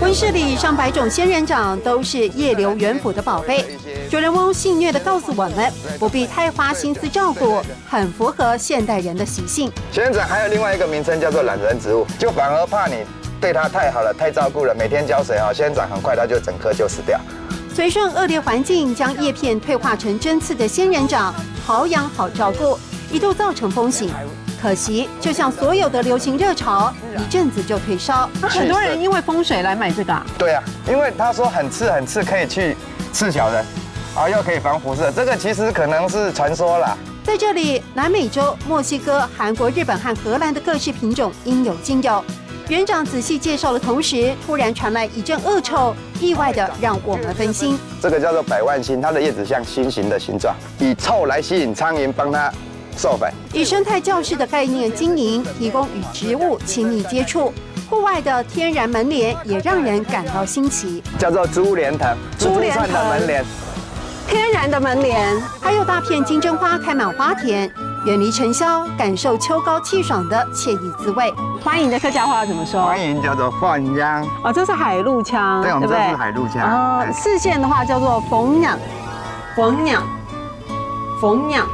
温室里上百种仙人掌都是叶流园府的宝贝。主人翁戏谑地告诉我们，不必太花心思照顾，很符合现代人的习性。仙人掌还有另外一个名称叫做懒人植物，就反而怕你对它太好了、太照顾了，每天浇水啊，仙人掌很快它就整棵就死掉。随顺恶劣环境，将叶片退化成针刺的仙人掌，好养好照顾，一度造成风行。可惜，就像所有的流行热潮，一阵子就退烧。很多人因为风水来买这个。对啊，因为他说很刺，可以去刺小人，又可以防辐射。这个其实可能是传说啦。在这里，南美洲、墨西哥、韩国、日本和荷兰的各式品种应有尽有。园长仔细介绍的同时，突然传来一阵恶臭，意外的让我们分心。这个叫做百万星，它的叶子像心形的形状，以臭来吸引苍蝇，帮它授粉。以生态教室的概念经营，提供与植物亲密接触。户外的天然门帘也让人感到新奇，叫做珠帘藤，珠帘藤的门帘，天然的门帘，还有大片金针花开满花田，远离尘嚣，感受秋高气爽的惬意滋味。欢迎的客家话怎么说？欢迎叫做放秧。哦，这是海陆腔，对，我们不对？这是海陆腔。四线的话叫做逢娘，逢娘，逢娘。